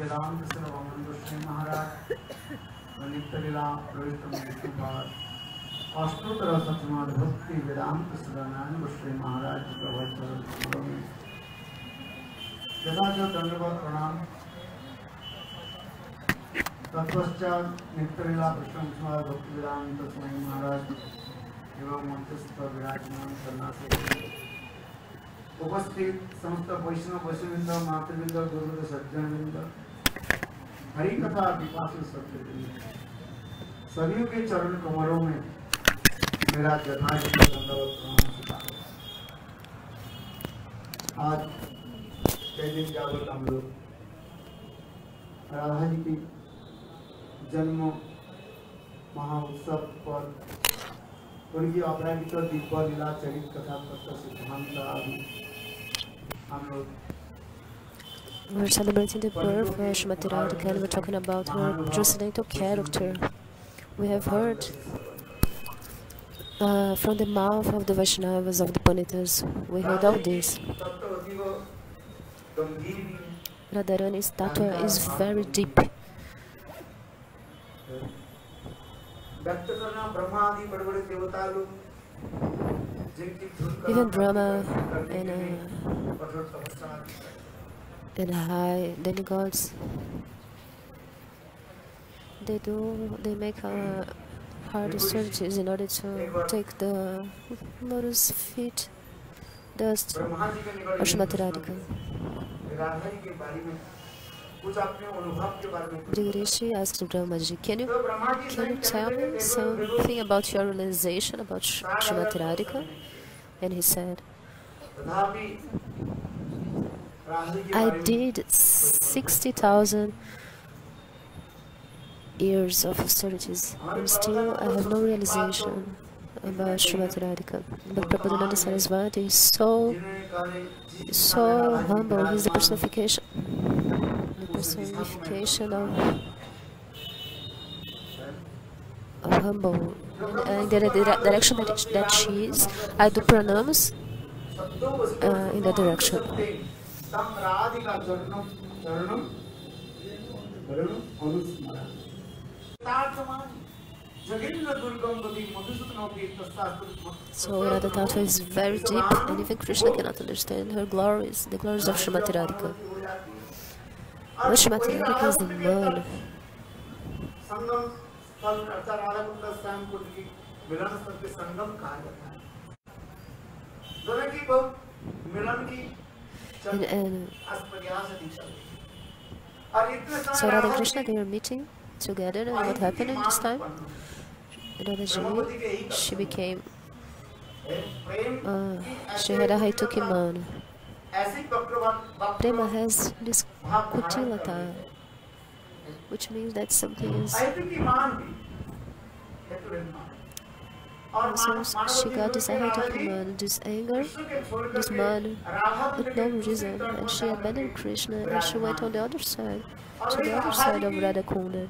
वेदांत सर्वमंद श्री महाराज नित्य लीला प्रविष्ट विष्णुपाद अष्टोत्तर सचमाद भक्ति वेदांत सदानंद श्री महाराज प्रवचन में यथाच दंडवत प्रणाम तत्पश्चात नित्य लीला प्रविष्ट भक्ति वेदांत स्वामी महाराज एवं मंचस्थ विराजमान करना से उपस्थित समस्त वैष्णव वैष्णवृंद मातृवृंद गुरुवृंद सज्जनवृंद हरि कथा विपासु सत्यवृंद सभी के चरण कमलों में मेरा जन्माष्टमी दंडवत प्रणाम। आज कई दिन जावत हम लोग राधा जी की जन्म महाउत्सव पर उनकी अपराधिक दिव्य लीला चरित कथा तत्व सिद्धांत आदि हम लोग We're celebrating the birth of Srimati Radhika and we're talking about her transcendental character. We have heard from the mouth of the Vaishnavas, of the Panitas, we heard all this. Radharani's tattva is very deep. Even Brahma and high demigods, they make hard searches in order to take the lotus feet dust of Srimati Radhika. The Rishi asked Brahmaji, can you tell me something about your realization about Srimati Radhika? And he said, I did 60,000 years of austerities, and still I have no realization about Srimati Radhika. But Prabhupada Sarasvati is so humble. He's the personification of humble. And in the direction that she is, I do pranams in that direction. So Radha Tattva is very deep, and even Krishna cannot understand her glories, the glories of Srimati Radhika. But Srimati Radhika is the man. And so Radha and Krishna, they are meeting together, and what happened in this time? Radhaji, she became, she had a Haituki man. Prema has this kutilata, which means that something is. So she got this Haituki man, this anger, this man, with no reason, and she abandoned Krishna and she went on the other side, to the other side of Radha Kunda.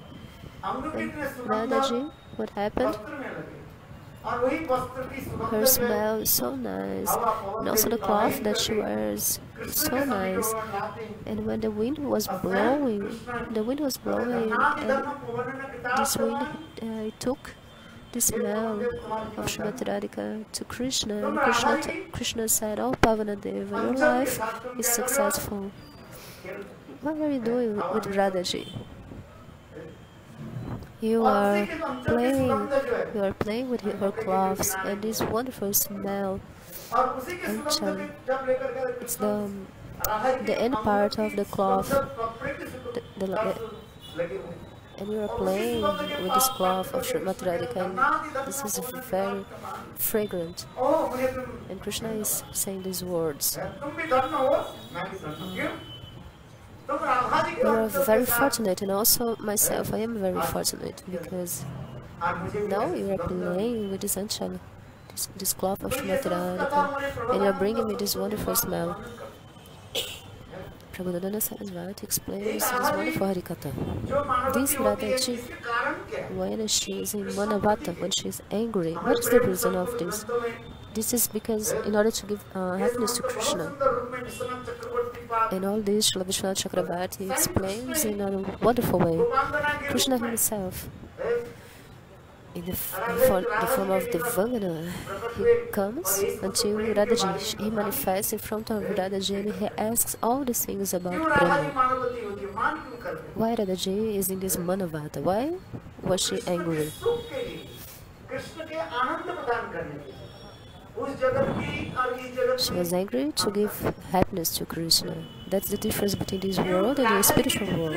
And Radhaji, what happened? Her smell is so nice, and also the cloth that she wears is so nice. And when the wind was blowing, and this wind took the smell of Srimati Radhika to Krishna, and Krishna said, "Oh Pavanadeva, your life is successful. What are you doing with Radhaji? You are playing with her cloths and this wonderful smell. It's the end part of the cloth, and you are playing with this cloth of Srimati Radhika, and this is very fragrant." And Krishna is saying these words. You are very fortunate, and also myself, I am very fortunate, because now you are playing with this anchala, this cloth of Srimati Radhika, and you are bringing me this wonderful smell. Prabhupada Sarasvati explains this wonderful Harikatha. This Radhaji, when she is in Manavata, when she is angry, what is the reason of this? This is because in order to give happiness to Krishna. And all this Srila Vishwanath Chakravarti explains in a wonderful way. Krishna himself, in the form of the Vangana, he comes until Radhaji. He manifests in front of Radhaji and he asks all these things about Prema. Why Radhaji is in this Manavata? Why was she angry? She was angry to give happiness to Krishna. That's the difference between this world and the spiritual world.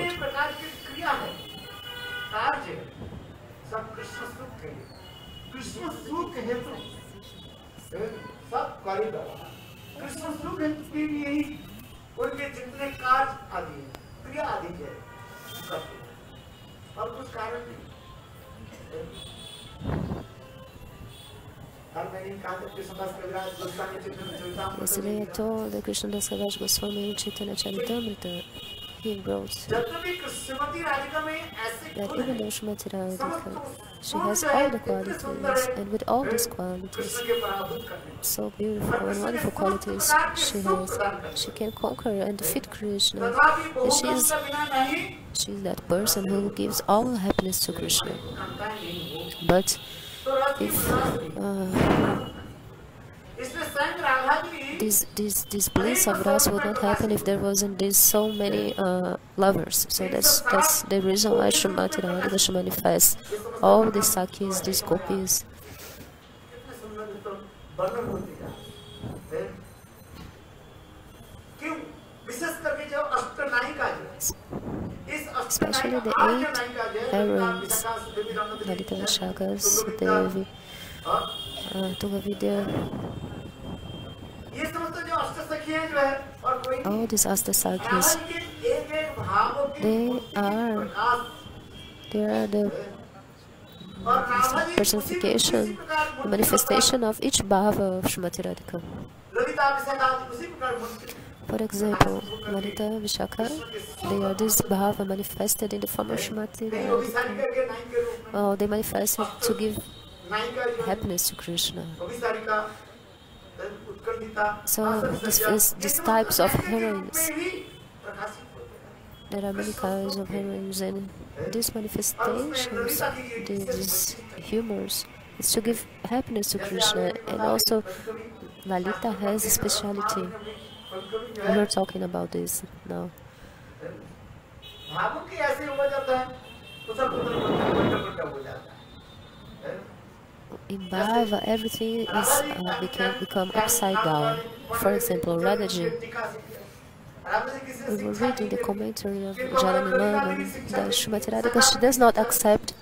Yesterday I told the Krishna Das Kaviraj Goswami in Chaitanya Charitamrita, he wrote that even though Srimati Radhika, she has all the qualities, and with all these qualities, so beautiful and wonderful qualities she has, she can conquer and defeat Krishna. And she is that person who gives all happiness to Krishna. But if this bliss of rasa would not happen if there wasn't these so many lovers. So that's the reason why Srimati Radhika manifests all these sakis, these gopis. Especially the 8 heroines, Lalita Vishakhas, Devi, Tungavidya. All these Astasakis, they are the personification, the manifestation of each bhava of Srimati Radhika. For example, Lalita Vishakha, they are this bhava manifested in the form of Srimati Radhika. Oh, they manifested to give happiness to Krishna. So these types of heroines, there are many kinds of heroines, and these manifestations, these humors, is to give happiness to Krishna. And also Lalita has a speciality. We are talking about this now. In bhava, everything is can become upside down. For example, Radhaji. We were reading the commentary of Janani Magan that Srimati Radhika, she does not accept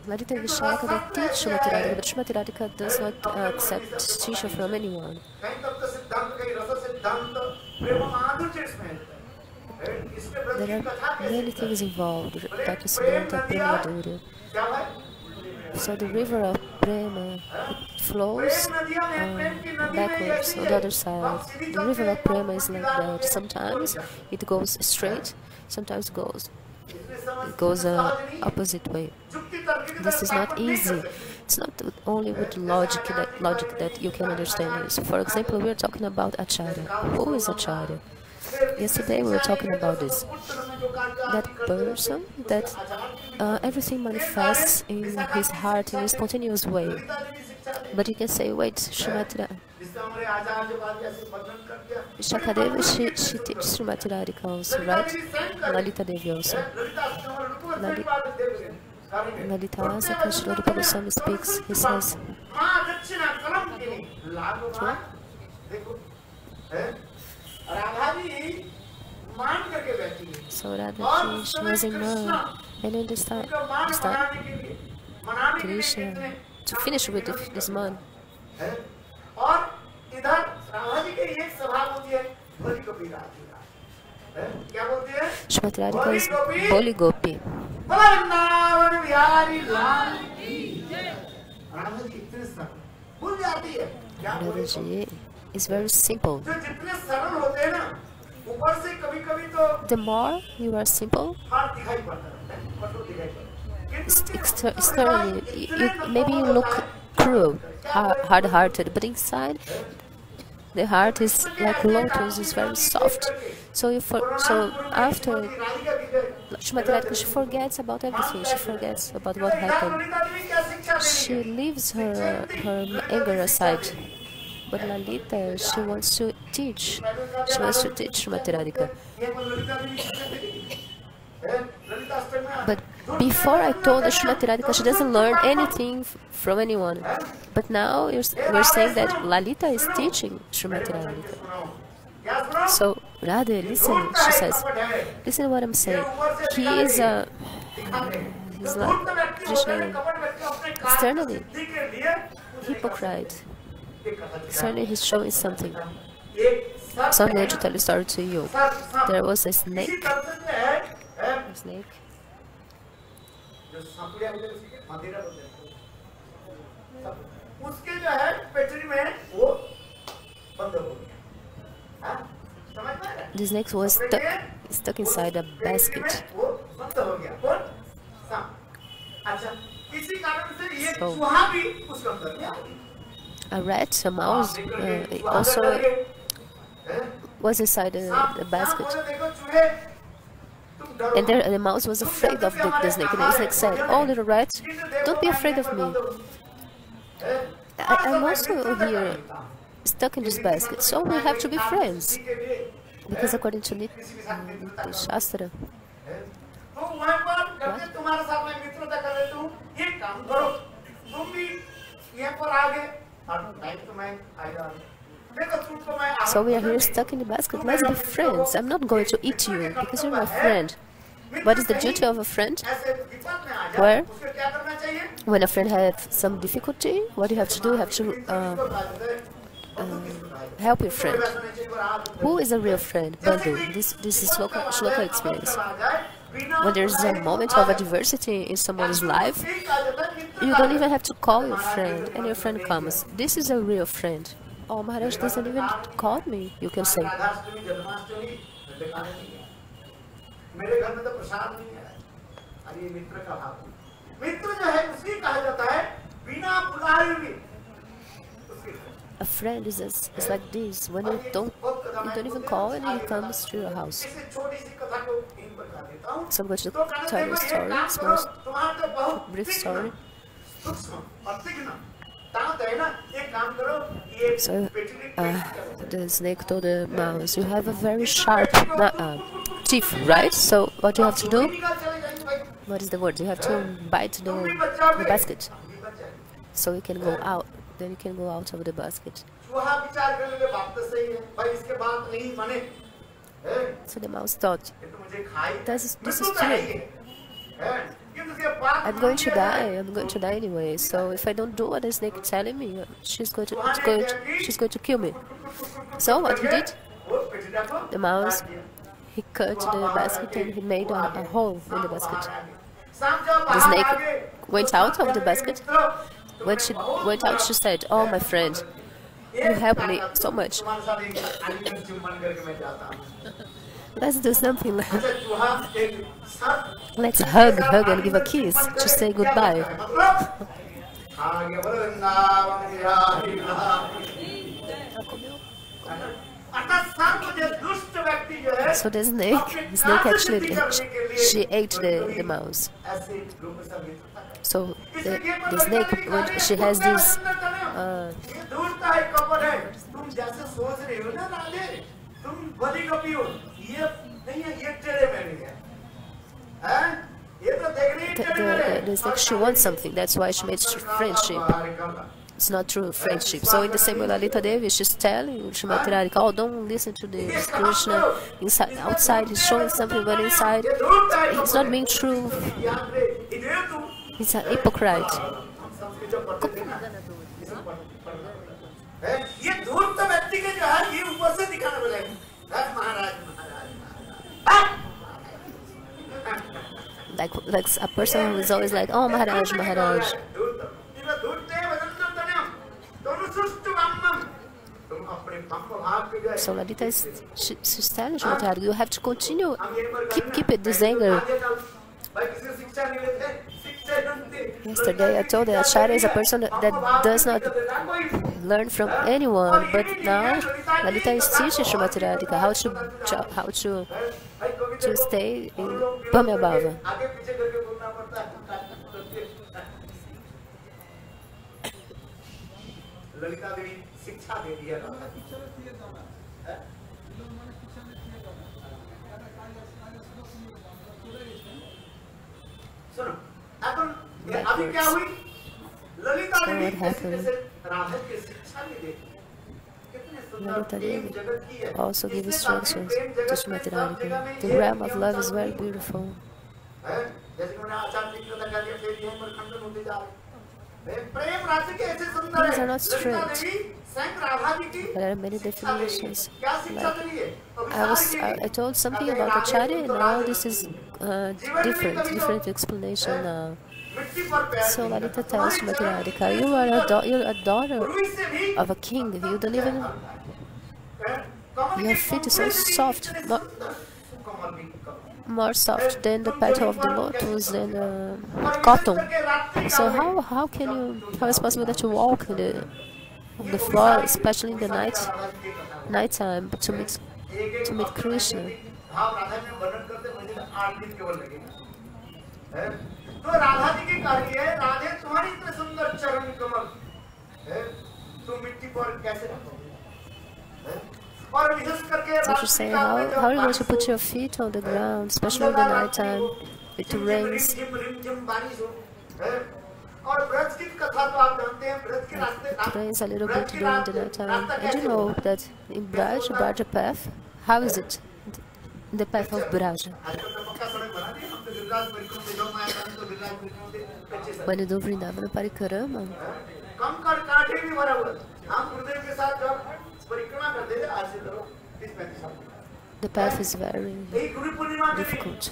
Lalita Vishakha, they teach Srimati Radhika, but Srimati Radhika does not accept teaching from anyone. There are many things involved, Dr. Siddhanta Prema. So the river of Prema, it flows backwards on the other side. The river of Prema is like that. Sometimes it goes straight, sometimes it goes opposite way. This is not easy. It's not only with logic that you can understand this. For example, we are talking about Acharya. Who is Acharya? Yesterday we were talking about this. That person that everything manifests in his heart in a spontaneous way. But you can say, wait, Srimati Vishakhadevi, she teaches Srimati Radhika also, right? Lalita Devi also. Lalita Asaka, Srila Rupa Goswami speaks, he says, so Radha, she was in man, and in this time Krishna, to finish with this man. Srimati Radhika is Boli Gopi. Radhaji is very simple. The more you are simple, externally, maybe you look cruel, hard-hearted, but inside, The heart is like lotus, is very soft. So after Srimati Radhika, she forgets about everything. She forgets about what happened. She leaves her anger aside. But Lalita, she wants to teach. She wants to teach Srimati Radhika. But before I told Srimati Radhika, she doesn't learn anything from anyone. But now we're saying that Lalita is teaching Srimati Radhika. So Radha, listen, she says, listen to what I'm saying. He is he's like Krishna externally hypocrite. Externally he's showing something. So I'm going to tell a story to you. There was a snake. A snake. The snake was stuck inside a basket. So, a rat, a mouse, also was inside the basket. And the mouse was afraid of the snake. And the snake said, "Oh, little rat, don't be afraid of me. I'm also here, stuck in this basket, so we have to be friends." Because according to the Shastra, so we are here stuck in the basket. Let's be friends. I'm not going to eat you because you're my friend. What is the duty of a friend? Where? When a friend has some difficulty, what you have to do, you have to help your friend. Who is a real friend? Bandhu. This is Shloka experience. When there is a moment of adversity in someone's life, you don't even have to call your friend, and your friend comes. This is a real friend. Oh, Maharaj doesn't even call me, you can say. A friend is like this. When you don't even call and he comes to your house. So I'm going to tell you a story, small, brief story. So the snake told the mouse, "You have a very sharp teeth, right? So what you have to do? What is the word? You have to bite the basket, so you can go out. Then you can go out of the basket." So the mouse thought, this is true. I'm going to die anyway. So if I don't do what the snake is telling me, she's going to kill me. So what he did? The mouse, he cut the basket and he made a hole in the basket. The snake went out of the basket. When she went out, she said, "Oh, my friend, you helped me so much. Let's do something. Let's hug and give a kiss to say goodbye." So the snake actually, she ate the mouse. So the snake, when she has this the snake, she wants something. That's why she makes friendship. It's not true friendship. So in the same way, Lalita Devi, she's telling Srimati Radhika, "Oh, don't listen to this Krishna. Inside, outside, he's showing something, but inside, he's not being true. He's a hypocrite." Like a person who is always like, "Oh, Maharaj, Maharaj." So Lalita she's telling Srimati, you have to continue, keep it, this anger. Yesterday I told that Acharya is a person that does not learn from anyone, but now Lalita is teaching Srimati Radhika how to stay in Bhamya Bhava. Lalita Devi शिक्षा दे रही है सुनो अभी क्या हुई ललिता देवी राधा की शिक्षा भी देखी Lalita Devi also gives instructions to Srimati Radhika. The realm of love is very beautiful. These are not strict. There are many definitions. Like I told something about Acharya, and now this is different explanation now. So Lalita tells Srimati Radhika, you're a daughter of a king. You don't even. Your feet is so soft, more soft than the petal of the lotus, than cotton. So how is it possible that you walk on the floor, especially in the nighttime, to meet Krishna? तो राधा जी की कह रही है राधे तुम्हारी इतने सुंदर चरण कमल तुम मिट्टी पर कैसे रखोगे और विशेष करके So she's saying, how are you going to put your feet on the ground, especially in the night time, it rains? और ब्रज की कथा तो आप जानते हैं ब्रज के रास्ते It rains a little bit during the night time. And you know that in Braja path, how is it? The path of Braja. When you do Vrindavana Parikrama, the path is very difficult.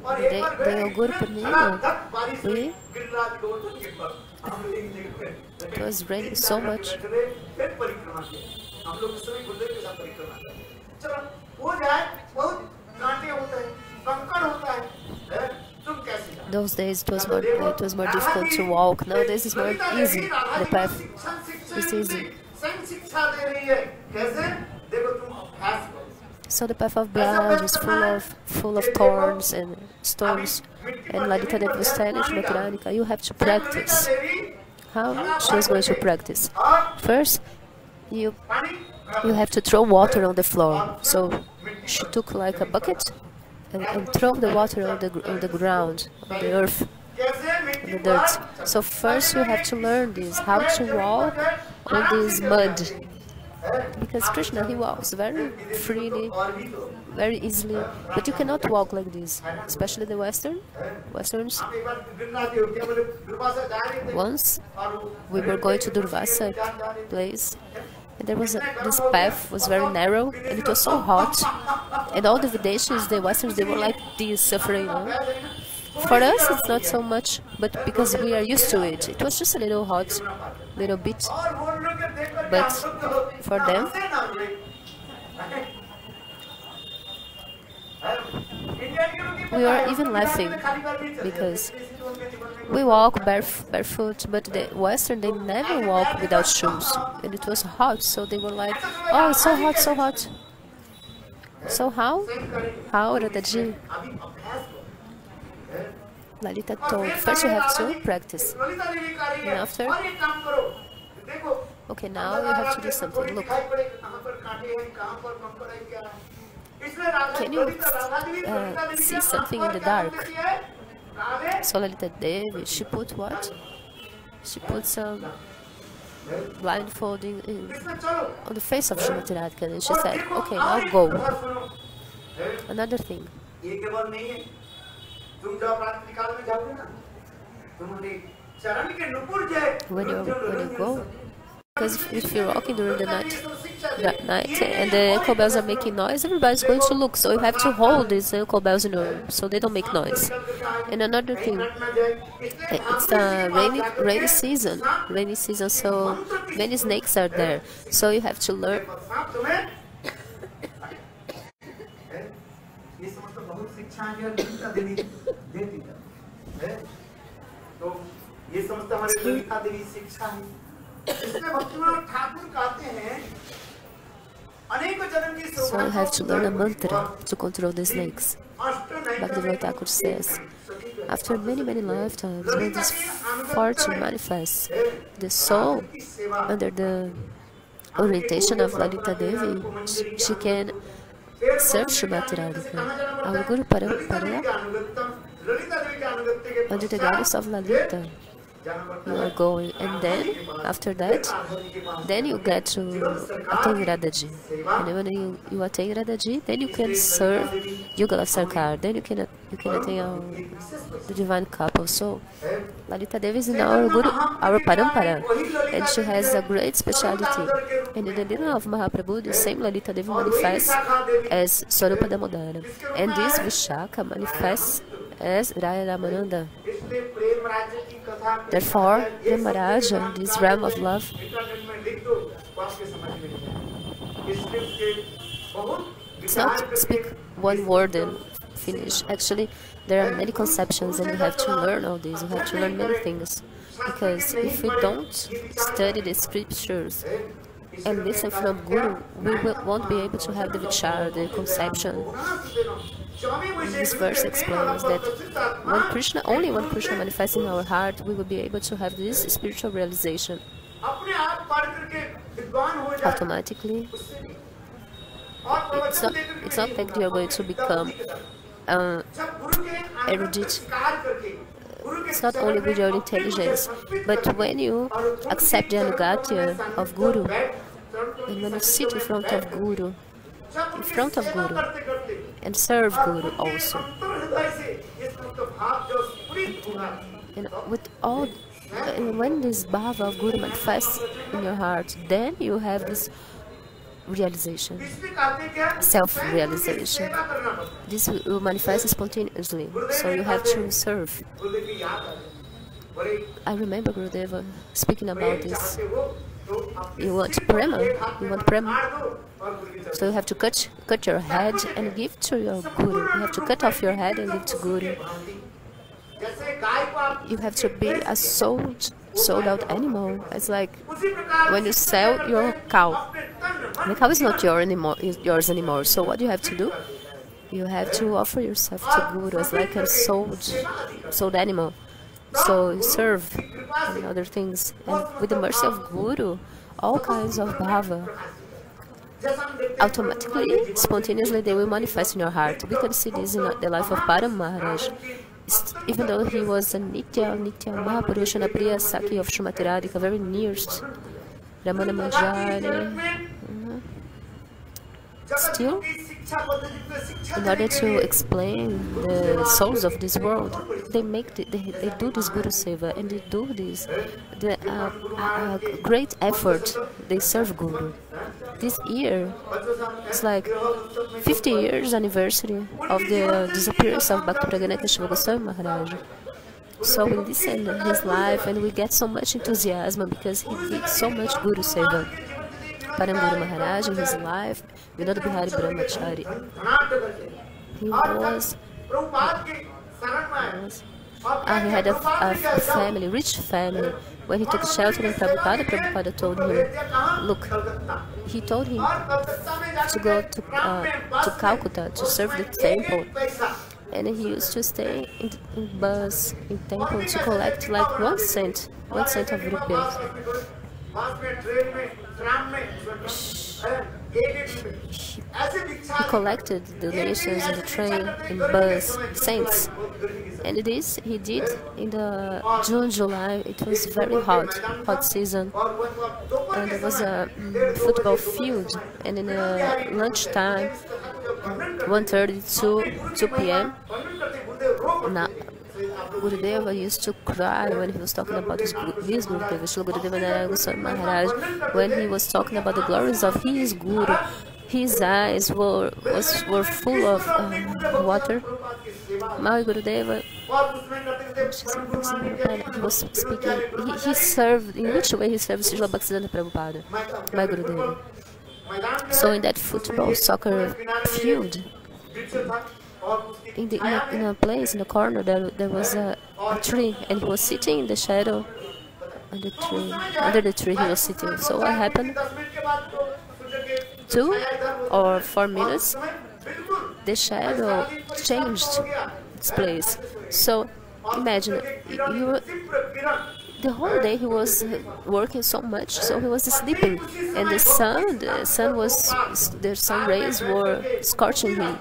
The day of Guru Purnima, it was raining so much. Those days it was more difficult to walk. Nowadays it's more easy. The path is easy. So the path of Braj is full of thorns and stones. And Lalita Devi was telling Srimati Radhika, you have to practice. How she was going to practice? First, you have to throw water on the floor. So she took like a bucket and throw the water on the ground, on the earth, on the dirt. So first you have to learn this, how to walk on this mud. Because Krishna, he walks very freely, very easily, but you cannot walk like this, especially the Westerns. Once we were going to Durvasa place, and there was this path was very narrow, and it was so hot, and all the Videshis, the Westerns, they were like this, suffering. For us, it's not so much, but because we are used to it, it was just a little hot, little bit. But for them, we were even laughing because we walk barefoot, but the Western, they never walk without shoes, and it was hot, so they were like, oh, it's so hot, so hot. So how, Radhaji? Lalita told, first you have to practice, and after, okay, now you have to do something. Look, can you see something in the dark? So Lalita Devi, she put what? She put some blindfolding on the face of Srimati Radhika, and she said, okay, now go. Another thing. When you go, because if you're walking during the night and the ankle bells are making noise, everybody's going to look. So you have to hold these ankle bells in your room so they don't make noise. And another thing, it's a rainy season, so many snakes are there. So you have to learn. शिक्षाएं भी ललिता देवी देती है। तो ये समझते हमारे ललिता देवी शिक्षा है। इसमें भक्तिविनोद ठाकुर कहते हैं अनेकों जन्म की So you have to learn a mantra to control the snakes. Bhaktivinoda Thakur says, after many lifetimes, when this fortune manifests, the soul, under the orientation of Lalita Devi, she can serve Srimati Radhika. Our Guru Parampara, under the guidance of Lalita, you are going, and then after that, then you get to attain Radhaji. And when you attain Radhaji, then you can serve Yugala Sarkar. Then you can attain the divine couple. So Lalita Devi is in our Guru, our Parampara, and she has a great speciality. And in the dinner of Mahaprabhu, the same Lalita Devi manifests as Swarupa Damodara, and this Vishaka manifests as Raya Ramananda. Therefore, the Maharaja, this realm of love, it's not speak one word and finish. Actually, there are many conceptions and we have to learn all this. We have to learn many things. Because if we don't study the scriptures and listen from Guru, won't be able to have the vichara, the conception. This verse explains that only when Krishna manifests in our heart, we will be able to have this spiritual realization. Automatically, it's not like you are going to become erudite. It's not only with your intelligence, but when you accept the anugatya of Guru, and when you sit in front of Guru, and serve Guru also, and with all, and when this bhava of Guru manifests in your heart, then you have this realization, self-realization. This will manifest spontaneously, so you have to serve. I remember Gurudeva speaking about this. You want prema? So you have to cut your head and give to your Guru. You have to cut off your head and give to Guru. You have to be a sold out animal. It's like when you sell your cow. The cow is not yours anymore. So what do you have to do? You have to offer yourself to Guru as like a sold animal. So you serve and other things. And with the mercy of Guru, all kinds of bhava, automatically, spontaneously, they will manifest in your heart. We can see this in the life of Param Maharaj. Even though he was a Nitya Mahapurusha, a Priya Saki of Srimati Radhika, very nearest Ramana Manjari. Still, in order to explain the souls of this world, they do this Guru Seva, and they do this great effort. They serve Guru. This year, it's like 50 years anniversary of the disappearance of Bhakti-Praganatha Shiva Goswami Maharaj. So we listen to his life and we get so much enthusiasm because he did so much Guru Seva. Param Guru Maharaj in his life, Vinod Bihari Brahmachari. He had a family, rich family. When he took shelter in Prabhupada told him, look, he told him to go to Calcutta to serve the temple. And he used to stay in bus, in temple, to collect like 1 cent of rupees. He collected donations in the train, in bus, cents. And this he did in the June, July. It was very hot season. And there was a football field. And in the lunchtime, 1:30 to 2 p.m., Gurudeva used to cry when he was talking about his Gurudeva, Srila Gurudeva Narayana Goswami Maharaj, when he was talking about the glories of his Guru. His eyes were full of water. My Gurudeva, he was speaking, he served, in which way he served Srila Bhaktisiddhanta Prabhupada, my Gurudeva. So in that soccer field, in a place in the corner there was a tree, and he was sitting in the shadow on the tree. Under the tree he was sitting. So what happened? 2 or 4 minutes, the shadow changed its place. So imagine, the whole day he was working so much, so he was sleeping, and the sun rays were scorching him.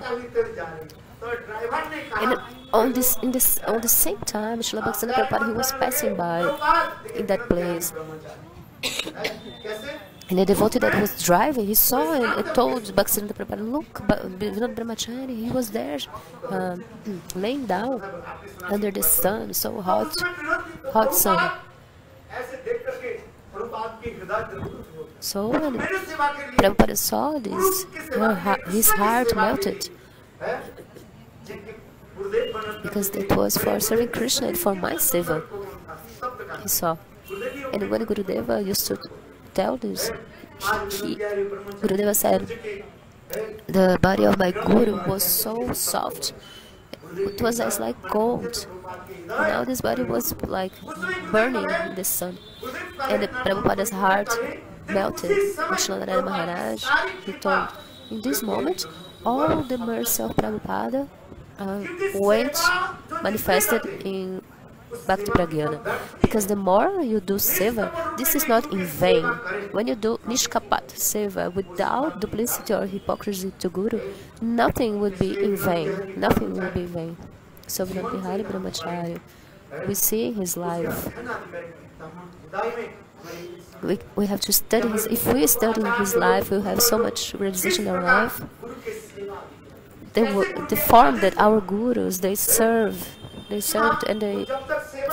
And on the same time, Srila Bhaktisiddhanta Prabhupada, he was passing by in that place. And the devotee that was driving, he saw and told Bhaktisiddhanta Prabhupada, look, Vinod Brahmachari, he was there laying down under the sun, so hot sun. So when Prabhupada saw this, his heart melted, because that was for serving Krishna and for my seva. He saw. And when Gurudeva used to tell this, Gurudeva said, the body of my Guru was so soft. It was as like gold. And now this body was like burning in the sun. And the Prabhupada's heart melted. Vishwanarayana Maharaj, he told, in this moment, all the mercy of Prabhupada went manifested in Bhakti Pragyana. Because the more you do seva, this is not in vain. When you do nishkapat seva without duplicity or hypocrisy to Guru, nothing would be in vain. Nothing will be in vain. So Vinod Bihari Brahmachari, we see his life. We have to study his. If we study his life, we'll have so much realization in our life. The form that our gurus they served and they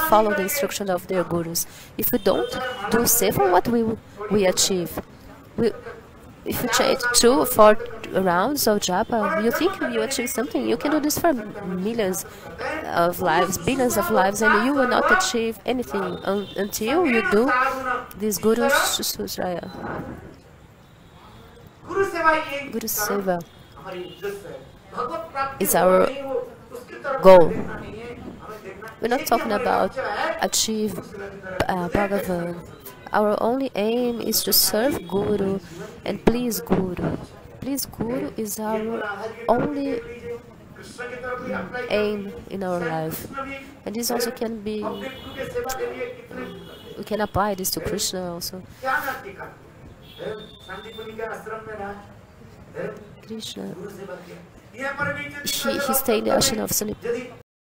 follow the instruction of their gurus. If we don't do seva, what we achieve? If you change 2 or 4 rounds of japa, you think you achieve something. You can do this for millions of lives, billions of lives, and you will not achieve anything until you do this Guru Susraya. Guru Seva is our goal. We're not talking about achieve Bhagavan. Our only aim is to serve Guru and please Guru. Please Guru is our only aim in our life. And this also can be, we can apply this to Krishna also. Krishna, he stayed in the ashram of